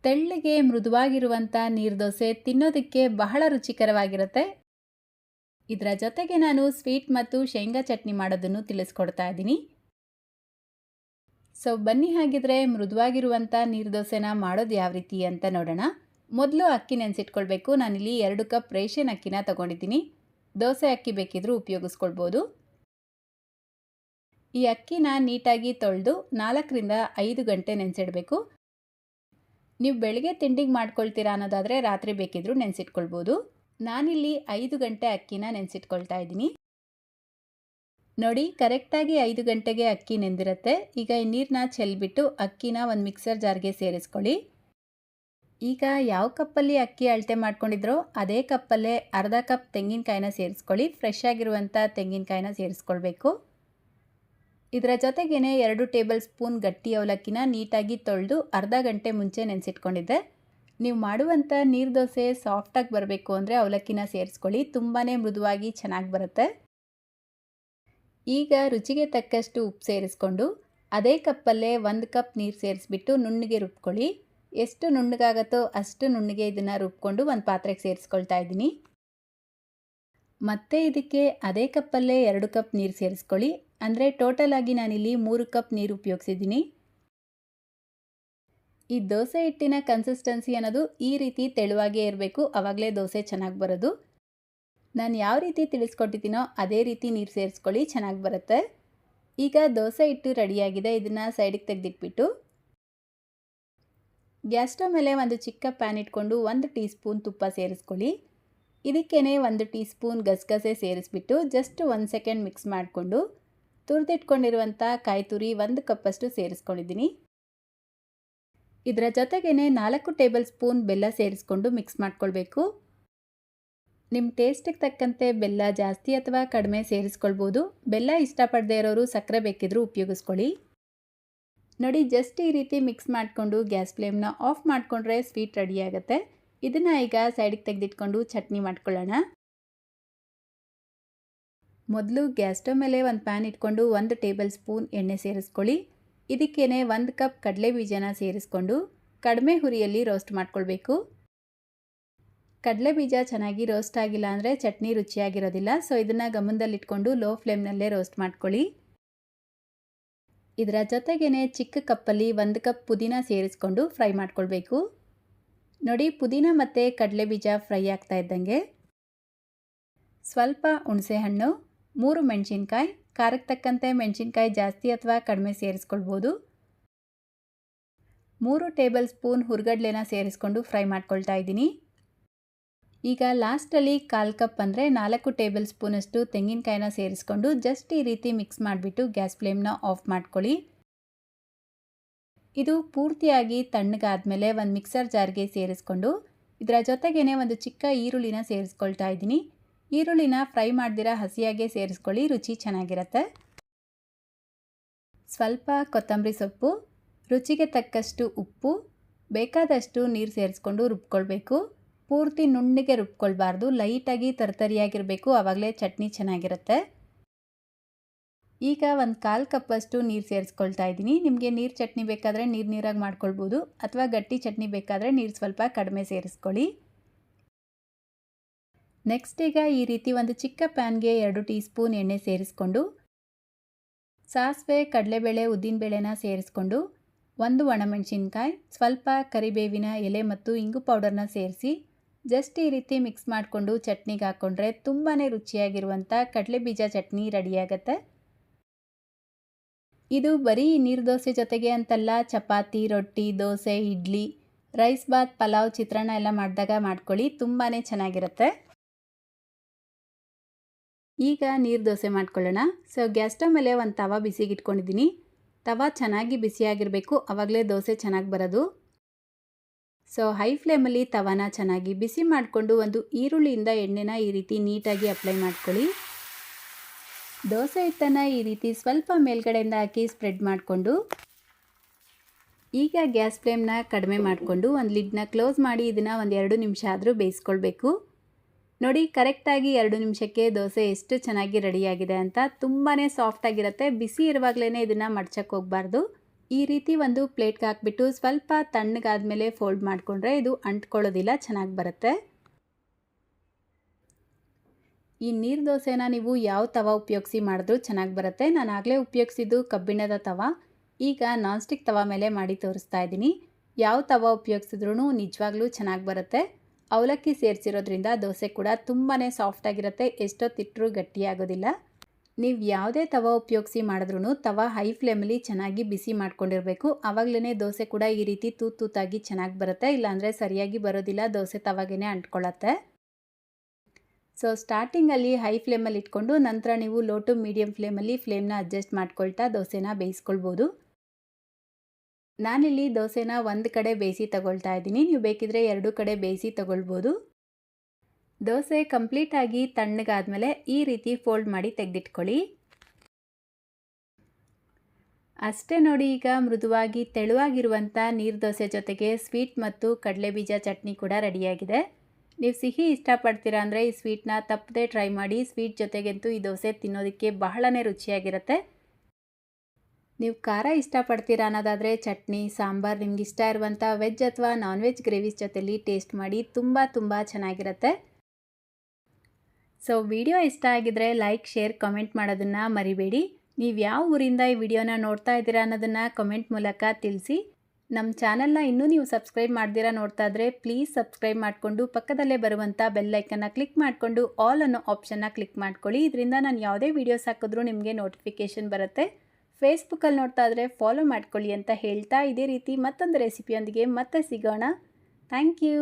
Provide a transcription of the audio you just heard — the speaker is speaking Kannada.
ತೆಳ್ಳಗೆ ಮೃದುವಾಗಿರುವಂಥ ನೀರ್ದೋಸೆ ತಿನ್ನೋದಕ್ಕೆ ಬಹಳ ರುಚಿಕರವಾಗಿರುತ್ತೆ. ಇದರ ಜೊತೆಗೆ ನಾನು ಸ್ವೀಟ್ ಮತ್ತು ಶೇಂಗಾ ಚಟ್ನಿ ಮಾಡೋದನ್ನು ತಿಳಿಸ್ಕೊಡ್ತಾ ಇದ್ದೀನಿ. ಬನ್ನಿ ಹಾಗಿದ್ರೆ ಮೃದುವಾಗಿರುವಂಥ ನೀರ್ದೋಸೆನ ಮಾಡೋದು ಯಾವ ರೀತಿ ಅಂತ ನೋಡೋಣ. ಮೊದಲು ಅಕ್ಕಿ ನೆನೆಸಿಟ್ಕೊಳ್ಬೇಕು. ನಾನಿಲ್ಲಿ 2 ಕಪ್ ರೇಷನ್ ಅಕ್ಕಿನ ತಗೊಂಡಿದ್ದೀನಿ. ದೋಸೆ ಅಕ್ಕಿ ಬೇಕಿದ್ರೂ ಉಪಯೋಗಿಸ್ಕೊಳ್ಬೋದು. ಈ ಅಕ್ಕಿನ ನೀಟಾಗಿ ತೊಳೆದು 4 ರಿಂದ 5 ಗಂಟೆ ನೆನೆಸಿಡಬೇಕು. ನೀವು ಬೆಳಗ್ಗೆ ತಿಂಡಿಗೆ ಮಾಡ್ಕೊಳ್ತೀರಾ ಅನ್ನೋದಾದರೆ ರಾತ್ರಿ ಬೇಕಿದ್ರೂ ನೆನೆಸಿಟ್ಕೊಳ್ಬೋದು. ನಾನಿಲ್ಲಿ 5 ಗಂಟೆ ಅಕ್ಕಿನ ನೆನೆಸಿಟ್ಕೊಳ್ತಾ ಇದ್ದೀನಿ. ನೋಡಿ, ಕರೆಕ್ಟಾಗಿ 5 ಗಂಟೆಗೆ ಅಕ್ಕಿ ನೆಂದಿರುತ್ತೆ. ಈಗ ಈ ನೀರನ್ನ ಚೆಲ್ಬಿಟ್ಟು ಅಕ್ಕಿನ ಒಂದು ಮಿಕ್ಸರ್ ಜಾರ್ಗೆ ಸೇರಿಸ್ಕೊಳ್ಳಿ. ಈಗ ಯಾವ ಕಪ್ಪಲ್ಲಿ ಅಕ್ಕಿ ಅಳತೆ ಮಾಡ್ಕೊಂಡಿದ್ರೋ ಅದೇ ಕಪ್ಪಲ್ಲೇ ಅರ್ಧ ಕಪ್ ತೆಂಗಿನಕಾಯಿನ ಸೇರಿಸ್ಕೊಳ್ಳಿ. ಫ್ರೆಶ್ ಆಗಿರುವಂಥ ತೆಂಗಿನಕಾಯಿನ ಸೇರಿಸ್ಕೊಳ್ಬೇಕು. ಇದರ ಜೊತೆಗೇನೆ 2 ಟೇಬಲ್ ಸ್ಪೂನ್ ಗಟ್ಟಿ ಅವಲಕ್ಕಿನ ನೀಟಾಗಿ ತೊಳೆದು ಅರ್ಧ ಗಂಟೆ ಮುಂಚೆ ನೆನೆಸಿಟ್ಕೊಂಡಿದ್ದೆ. ನೀವು ಮಾಡುವಂಥ ನೀರ್ದೋಸೆ ಸಾಫ್ಟಾಗಿ ಬರಬೇಕು ಅಂದರೆ ಅವಲಕ್ಕಿನ ಸೇರಿಸ್ಕೊಳ್ಳಿ. ತುಂಬಾ ಮೃದುವಾಗಿ ಚೆನ್ನಾಗಿ ಬರುತ್ತೆ. ಈಗ ರುಚಿಗೆ ತಕ್ಕಷ್ಟು ಉಪ್ಪು ಸೇರಿಸ್ಕೊಂಡು ಅದೇ ಕಪ್ಪಲ್ಲೇ 1 ಕಪ್ ನೀರು ಸೇರಿಸ್ಬಿಟ್ಟು ನುಣ್ಣಗೆ ರುಬ್ಕೊಳ್ಳಿ. ಎಷ್ಟು ನುಣ್ಣಗಾಗತ್ತೋ ಅಷ್ಟು ನುಣ್ಣಗೆ ಇದನ್ನು ರುಬ್ಕೊಂಡು ಒಂದು ಪಾತ್ರೆಗೆ ಸೇರಿಸ್ಕೊಳ್ತಾ ಇದ್ದೀನಿ. ಮತ್ತೆ ಇದಕ್ಕೆ ಅದೇ ಕಪ್ಪಲ್ಲೇ 2 ಕಪ್ ನೀರು ಸೇರಿಸ್ಕೊಳ್ಳಿ. ಅಂದರೆ ಟೋಟಲ್ ಆಗಿ ನಾನಿಲ್ಲಿ 3 ಕಪ್ ನೀರು ಉಪಯೋಗಿಸಿದ್ದೀನಿ. ಈ ದೋಸೆ ಹಿಟ್ಟಿನ ಕನ್ಸಿಸ್ಟೆನ್ಸಿ ಅನ್ನೋದು ಈ ರೀತಿ ತೆಳುವಾಗೇ ಇರಬೇಕು. ಆವಾಗಲೇ ದೋಸೆ ಚೆನ್ನಾಗಿ ಬರೋದು. ನಾನು ಯಾವ ರೀತಿ ತಿಳಿಸ್ಕೊಟ್ಟಿದ್ದೀನೋ ಅದೇ ರೀತಿ ನೀರು ಸೇರಿಸ್ಕೊಳ್ಳಿ, ಚೆನ್ನಾಗಿ ಬರುತ್ತೆ. ಈಗ ದೋಸೆ ಹಿಟ್ಟು ರೆಡಿಯಾಗಿದೆ. ಇದನ್ನು ಸೈಡಿಗೆ ತೆಗೆದಿಟ್ಬಿಟ್ಟು ಗ್ಯಾಸ್ ಸ್ಟವ್ ಮೇಲೆ ಒಂದು ಚಿಕ್ಕ ಪ್ಯಾನ್ ಇಟ್ಕೊಂಡು 1 ಟೀ ಸ್ಪೂನ್ ತುಪ್ಪ ಸೇರಿಸ್ಕೊಳ್ಳಿ. ಇದಕ್ಕೇನೆ 1 ಟೀ ಸ್ಪೂನ್ ಗಸಗಸೆ ಸೇರಿಸ್ಬಿಟ್ಟು ಜಸ್ಟ್ 1 ಸೆಕೆಂಡ್ ಮಿಕ್ಸ್ ಮಾಡಿಕೊಂಡು ತುರಿದಿಟ್ಕೊಂಡಿರುವಂಥ ಕಾಯಿ ತುರಿ 1 ಕಪ್ಪಷ್ಟು ಸೇರಿಸ್ಕೊಂಡಿದ್ದೀನಿ. ಇದರ ಜೊತೆಗೇನೆ 4 ಟೇಬಲ್ ಸ್ಪೂನ್ ಬೆಲ್ಲ ಸೇರಿಸ್ಕೊಂಡು ಮಿಕ್ಸ್ ಮಾಡ್ಕೊಳ್ಬೇಕು. ನಿಮ್ಮ ಟೇಸ್ಟಿಗೆ ತಕ್ಕಂತೆ ಬೆಲ್ಲ ಜಾಸ್ತಿ ಅಥವಾ ಕಡಿಮೆ ಸೇರಿಸ್ಕೊಳ್ಬೋದು. ಬೆಲ್ಲ ಇಷ್ಟಪಡದೇ ಇರೋರು ಸಕ್ಕರೆ ಬೇಕಿದ್ರೂ ಉಪಯೋಗಿಸ್ಕೊಳ್ಳಿ. ನೋಡಿ, ಜಸ್ಟ್ ಈ ರೀತಿ ಮಿಕ್ಸ್ ಮಾಡಿಕೊಂಡು ಗ್ಯಾಸ್ ಫ್ಲೇಮ್ನ ಆಫ್ ಮಾಡಿಕೊಂಡ್ರೆ ಸ್ವೀಟ್ ರೆಡಿ ಆಗುತ್ತೆ. ಇದನ್ನು ಈಗ ಸೈಡಿಗೆ ತೆಗೆದಿಟ್ಕೊಂಡು ಚಟ್ನಿ ಮಾಡ್ಕೊಳ್ಳೋಣ. ಮೊದಲು ಗ್ಯಾಸ್ ಸ್ಟವ್ ಮೇಲೆ ಒಂದು ಪ್ಯಾನ್ ಇಟ್ಕೊಂಡು 1 ಟೇಬಲ್ ಸ್ಪೂನ್ ಎಣ್ಣೆ ಸೇರಿಸ್ಕೊಳ್ಳಿ. ಇದಕ್ಕೇನೆ 1 ಕಪ್ ಕಡಲೆ ಬೀಜನ ಸೇರಿಸ್ಕೊಂಡು ಕಡಿಮೆ ಹುರಿಯಲ್ಲಿ ರೋಸ್ಟ್ ಮಾಡ್ಕೊಳ್ಬೇಕು. ಕಡಲೆ ಬೀಜ ಚೆನ್ನಾಗಿ ರೋಸ್ಟ್ ಆಗಿಲ್ಲ ಅಂದರೆ ಚಟ್ನಿ ರುಚಿಯಾಗಿರೋದಿಲ್ಲ. ಇದನ್ನು ಗಮನದಲ್ಲಿಟ್ಕೊಂಡು ಲೋ ಫ್ಲೇಮ್ನಲ್ಲೇ ರೋಸ್ಟ್ ಮಾಡ್ಕೊಳ್ಳಿ. ಇದರ ಜೊತೆಗೇನೆ ಚಿಕ್ಕ ಕಪ್ಪಲ್ಲಿ 1 ಕಪ್ ಪುದೀನ ಸೇರಿಸ್ಕೊಂಡು ಫ್ರೈ ಮಾಡ್ಕೊಳ್ಬೇಕು. ನೋಡಿ, ಪುದೀನ ಮತ್ತು ಕಡಲೆ ಬೀಜ ಫ್ರೈ ಆಗ್ತಾ ಇದ್ದಂಗೆ ಸ್ವಲ್ಪ ಹುಣಸೆ ಹಣ್ಣು, 3 ಮೆಣಸಿನ್ಕಾಯಿ, ಖಾರಕ್ಕೆ ತಕ್ಕಂತೆ ಮೆಣಸಿನ್ಕಾಯಿ ಜಾಸ್ತಿ ಅಥವಾ ಕಡಿಮೆ ಸೇರಿಸ್ಕೊಳ್ಬೋದು, 3 ಟೇಬಲ್ ಸ್ಪೂನ್ ಹುರ್ಗಡ್ಲೆನ ಸೇರಿಸ್ಕೊಂಡು ಫ್ರೈ ಮಾಡ್ಕೊಳ್ತಾ ಇದ್ದೀನಿ. ಈಗ ಲಾಸ್ಟಲ್ಲಿ 1/4 ಕಪ್ ಅಂದರೆ 4 ಟೇಬಲ್ ಸ್ಪೂನಷ್ಟು ತೆಂಗಿನಕಾಯಿನ ಸೇರಿಸ್ಕೊಂಡು ಜಸ್ಟ್ ಈ ರೀತಿ ಮಿಕ್ಸ್ ಮಾಡಿಬಿಟ್ಟು ಗ್ಯಾಸ್ ಫ್ಲೇಮ್ನ ಆಫ್ ಮಾಡ್ಕೊಳ್ಳಿ. ಇದು ಪೂರ್ತಿಯಾಗಿ ತಣ್ಣಗಾದ್ಮೇಲೆ ಒಂದು ಮಿಕ್ಸರ್ ಜಾರ್ಗೆ ಸೇರಿಸ್ಕೊಂಡು ಇದರ ಜೊತೆಗೇನೆ ಒಂದು ಚಿಕ್ಕ ಈರುಳ್ಳಿನ ಸೇರಿಸ್ಕೊಳ್ತಾ ಇದ್ದೀನಿ. ಈರುಳ್ಳಿನ ಫ್ರೈ ಮಾಡ್ದಿರ ಹಸಿಯಾಗೆ ಸೇರಿಸ್ಕೊಳ್ಳಿ, ರುಚಿ ಚೆನ್ನಾಗಿರುತ್ತೆ. ಸ್ವಲ್ಪ ಕೊತ್ತಂಬರಿ ಸೊಪ್ಪು, ರುಚಿಗೆ ತಕ್ಕಷ್ಟು ಉಪ್ಪು, ಬೇಕಾದಷ್ಟು ನೀರು ಸೇರಿಸ್ಕೊಂಡು ರುಬ್ಕೊಳ್ಬೇಕು. ಪೂರ್ತಿ ನುಣ್ಣಗೆ ರುಬ್ಕೊಳ್ಬಾರ್ದು, ಲೈಟಾಗಿ ತರ್ತರಿಯಾಗಿರಬೇಕು, ಆವಾಗಲೇ ಚಟ್ನಿ ಚೆನ್ನಾಗಿರುತ್ತೆ. ಈಗ 1/4 ಕಪ್ಪಷ್ಟು ನೀರು ಸೇರಿಸ್ಕೊಳ್ತಾ ಇದ್ದೀನಿ. ನಿಮಗೆ ನೀರು ಚಟ್ನಿ ಬೇಕಾದರೆ ನೀರಾಗಿ ಮಾಡ್ಕೊಳ್ಬೋದು, ಅಥವಾ ಗಟ್ಟಿ ಚಟ್ನಿ ಬೇಕಾದರೆ ನೀರು ಸ್ವಲ್ಪ ಕಡಿಮೆ ಸೇರಿಸ್ಕೊಳ್ಳಿ. ನೆಕ್ಸ್ಟ್ ಈಗ ಈ ರೀತಿ ಒಂದು ಚಿಕ್ಕ ಪ್ಯಾನ್ಗೆ 2 ಟೀ ಸ್ಪೂನ್ ಎಣ್ಣೆ ಸೇರಿಸ್ಕೊಂಡು ಸಾಸಿವೆ, ಕಡಲೆಬೇಳೆ, ಉದ್ದಿನಬೇಳೆನ ಸೇರಿಸ್ಕೊಂಡು 1 ಒಣಮೆಣಸಿನ್ಕಾಯಿ, ಸ್ವಲ್ಪ ಕರಿಬೇವಿನ ಎಲೆ ಮತ್ತು ಇಂಗು ಪೌಡರ್ನ ಸೇರಿಸಿ ಜಸ್ಟ್ ಈ ರೀತಿ ಮಿಕ್ಸ್ ಮಾಡಿಕೊಂಡು ಚಟ್ನಿಗೆ ಹಾಕ್ಕೊಂಡ್ರೆ ತುಂಬಾ ರುಚಿಯಾಗಿರುವಂಥ ಕಡಲೆ ಬೀಜ ಚಟ್ನಿ ರೆಡಿಯಾಗತ್ತೆ. ಇದು ಬರೀ ನೀರ್ದೋಸೆ ಜೊತೆಗೆ ಅಂತಲ್ಲ, ಚಪಾತಿ, ರೊಟ್ಟಿ, ದೋಸೆ, ಇಡ್ಲಿ, ರೈಸ್ ಬಾತ್, ಪಲಾವ್, ಚಿತ್ರಾನ್ನ ಎಲ್ಲ ಮಾಡಿದಾಗ ಮಾಡ್ಕೊಳ್ಳಿ, ತುಂಬಾ ಚೆನ್ನಾಗಿರುತ್ತೆ. ಈಗ ನೀರ್ದೋಸೆ ಮಾಡ್ಕೊಳ್ಳೋಣ. ಗ್ಯಾಸ್ ಸ್ಟವ್ ಮೇಲೆ ಒಂದು ತವಾ ಬಿಸಿಗೆ ಇಟ್ಕೊಂಡಿದ್ದೀನಿ. ತವಾ ಚೆನ್ನಾಗಿ ಬಿಸಿಯಾಗಿರಬೇಕು, ಆವಾಗಲೇ ದೋಸೆ ಚೆನ್ನಾಗಿ ಬರೋದು. ಹೈ ಫ್ಲೇಮಲ್ಲಿ ತವಾನ ಚೆನ್ನಾಗಿ ಬಿಸಿ ಮಾಡಿಕೊಂಡು ಒಂದು ಈರುಳ್ಳಿಯಿಂದ ಎಣ್ಣೆನ ಈ ರೀತಿ ನೀಟಾಗಿ ಅಪ್ಲೈ ಮಾಡ್ಕೊಳ್ಳಿ. ದೋಸೆ ಹಿಟ್ಟನ್ನು ಈ ರೀತಿ ಸ್ವಲ್ಪ ಮೇಲ್ಗಡೆಯಿಂದ ಹಾಕಿ ಸ್ಪ್ರೆಡ್ ಮಾಡಿಕೊಂಡು ಈಗ ಗ್ಯಾಸ್ ಫ್ಲೇಮ್ನ ಕಡಿಮೆ ಮಾಡಿಕೊಂಡು ಒಂದು ಲಿಡ್ನ ಕ್ಲೋಸ್ ಮಾಡಿ ಇದನ್ನು ಒಂದು 2 ನಿಮಿಷ ಆದರೂ ಬೇಯಿಸ್ಕೊಳ್ಬೇಕು. ನೋಡಿ, ಕರೆಕ್ಟಾಗಿ 2 ನಿಮಿಷಕ್ಕೆ ದೋಸೆ ಎಷ್ಟು ಚೆನ್ನಾಗಿ ರೆಡಿಯಾಗಿದೆ ಅಂತ. ತುಂಬಾ ಸಾಫ್ಟಾಗಿರುತ್ತೆ. ಬಿಸಿ ಇರುವಾಗಲೇ ಇದನ್ನು ಮಡ್ಚಕ್ಕೆ ಹೋಗಬಾರ್ದು. ಈ ರೀತಿ ಒಂದು ಪ್ಲೇಟ್ಗೆ ಹಾಕ್ಬಿಟ್ಟು ಸ್ವಲ್ಪ ತಣ್ಣಗಾದ್ಮೇಲೆ ಫೋಲ್ಡ್ ಮಾಡಿಕೊಂಡ್ರೆ ಇದು ಅಂಟ್ಕೊಳ್ಳೋದಿಲ್ಲ, ಚೆನ್ನಾಗಿ ಬರುತ್ತೆ. ಈ ನೀರು ದೋಸೆನ ನೀವು ಯಾವ ತವ ಉಪಯೋಗಿಸಿ ಮಾಡಿದ್ರೂ ಚೆನ್ನಾಗಿ ಬರುತ್ತೆ. ನಾನು ಆಗಲೇ ಉಪಯೋಗಿಸಿದ್ದು ಕಬ್ಬಿಣದ ತವ, ಈಗ ನಾನ್ ಸ್ಟಿಕ್ ತವ ಮೇಲೆ ಮಾಡಿ ತೋರಿಸ್ತಾ ಇದ್ದೀನಿ. ಯಾವ ತವ ಉಪಯೋಗಿಸಿದ್ರೂ ನಿಜವಾಗ್ಲೂ ಚೆನ್ನಾಗಿ ಬರುತ್ತೆ. ಅವಲಕ್ಕಿ ಸೇರಿಸಿರೋದ್ರಿಂದ ದೋಸೆ ಕೂಡ ತುಂಬಾ ಸಾಫ್ಟಾಗಿರುತ್ತೆ, ಎಷ್ಟೊತ್ತಿಟ್ಟರೂ ಗಟ್ಟಿಯಾಗೋದಿಲ್ಲ. ನೀವು ಯಾವುದೇ ತವ ಉಪಯೋಗಿಸಿ ಮಾಡಿದ್ರೂ ತವ ಹೈ ಫ್ಲೇಮಲ್ಲಿ ಚೆನ್ನಾಗಿ ಬಿಸಿ ಮಾಡ್ಕೊಂಡಿರಬೇಕು. ಆವಾಗಲೇ ದೋಸೆ ಕೂಡ ಈ ರೀತಿ ತೂತಾಗಿ ಚೆನ್ನಾಗಿ ಬರುತ್ತೆ, ಇಲ್ಲಾಂದರೆ ಸರಿಯಾಗಿ ಬರೋದಿಲ್ಲ, ದೋಸೆ ತವಾಗೇ ಅಂಟ್ಕೊಳ್ಳುತ್ತೆ. ಸೊ ಸ್ಟಾರ್ಟಿಂಗಲ್ಲಿ ಹೈ ಫ್ಲೇಮಲ್ಲಿ ಇಟ್ಕೊಂಡು ನಂತರ ನೀವು ಲೋ ಟು ಮೀಡಿಯಮ್ ಫ್ಲೇಮಲ್ಲಿ ಫ್ಲೇಮ್ನ ಅಡ್ಜಸ್ಟ್ ಮಾಡ್ಕೊಳ್ತಾ ದೋಸೆನ ಬೇಯಿಸ್ಕೊಳ್ಬೋದು. ನಾನಿಲ್ಲಿ ದೋಸೆನ ಒಂದು ಕಡೆ ಬೇಯಿಸಿ ತಗೊಳ್ತಾ ಇದ್ದೀನಿ, ನೀವು ಬೇಕಿದ್ರೆ 2 ಕಡೆ ಬೇಯಿಸಿ ತಗೊಳ್ಬೋದು. ದೋಸೆ ಕಂಪ್ಲೀಟಾಗಿ ತಣ್ಣಗಾದ್ಮೇಲೆ ಈ ರೀತಿ ಫೋಲ್ಡ್ ಮಾಡಿ ತೆಗೆದಿಟ್ಕೊಳ್ಳಿ. ಅಷ್ಟೇ ನೋಡಿ, ಈಗ ಮೃದುವಾಗಿ ತೆಳುವಾಗಿರುವಂಥ ನೀರು ದೋಸೆ ಜೊತೆಗೆ ಸ್ವೀಟ್ ಮತ್ತು ಕಡಲೆಬೀಜ ಚಟ್ನಿ ಕೂಡ ರೆಡಿಯಾಗಿದೆ. ನೀವು ಸಿಹಿ ಇಷ್ಟಪಡ್ತೀರಾ ಅಂದರೆ ಈ ಸ್ವೀಟ್ನ ತಪ್ಪದೆ ಟ್ರೈ ಮಾಡಿ. ಸ್ವೀಟ್ ಜೊತೆಗಂತೂ ಈ ದೋಸೆ ತಿನ್ನೋದಕ್ಕೆ ಬಹಳನೇ ರುಚಿಯಾಗಿರುತ್ತೆ. ನೀವು ಖಾರ ಇಷ್ಟಪಡ್ತೀರಾ ಅನ್ನೋದಾದರೆ ಚಟ್ನಿ, ಸಾಂಬಾರು, ನಿಮ್ಗೆ ಇಷ್ಟ ಇರುವಂಥ ವೆಜ್ ಅಥವಾ ನಾನ್ ವೆಜ್ ಗ್ರೇವೀಸ್ ಜೊತೆಲಿ ಟೇಸ್ಟ್ ಮಾಡಿ, ತುಂಬ ಚೆನ್ನಾಗಿರುತ್ತೆ. ಸೊ ವಿಡಿಯೋ ಇಷ್ಟ ಆಗಿದ್ರೆ ಲೈಕ್, ಶೇರ್, ಕಮೆಂಟ್ ಮಾಡೋದನ್ನು ಮರಿಬೇಡಿ. ನೀವು ಯಾವ ಊರಿಂದ ಈ ವಿಡಿಯೋನ ನೋಡ್ತಾ ಇದ್ದೀರಾ ಅನ್ನೋದನ್ನು ಕಮೆಂಟ್ ಮೂಲಕ ತಿಳಿಸಿ. ನಮ್ಮ ಚಾನಲ್ನ ಇನ್ನೂ ನೀವು ಸಬ್ಸ್ಕ್ರೈಬ್ ಮಾಡ್ದಿರಾ ನೋಡ್ತಾ ಇದ್ದರೆ ಪ್ಲೀಸ್ ಸಬ್ಸ್ಕ್ರೈಬ್ ಮಾಡಿಕೊಂಡು ಪಕ್ಕದಲ್ಲೇ ಬರುವಂಥ ಬೆಲ್ ಐಕನ್ನ ಕ್ಲಿಕ್ ಮಾಡಿಕೊಂಡು ಆಲ್ ಅನ್ನೋ ಆಪ್ಷನ್ನ ಕ್ಲಿಕ್ ಮಾಡ್ಕೊಳ್ಳಿ. ಇದರಿಂದ ನಾನು ಯಾವುದೇ ವೀಡಿಯೋಸ್ ಹಾಕಿದ್ರೂ ನಿಮಗೆ ನೋಟಿಫಿಕೇಷನ್ ಬರುತ್ತೆ. ಫೇಸ್ಬುಕ್ಕಲ್ಲಿ ನೋಡ್ತಾ ಇದ್ದರೆ ಫಾಲೋ ಮಾಡ್ಕೊಳ್ಳಿ ಅಂತ ಹೇಳ್ತಾ, ಇದೇ ರೀತಿ ಮತ್ತೊಂದು ರೆಸಿಪಿಯೊಂದಿಗೆ ಮತ್ತೆ ಸಿಗೋಣ. Thank you.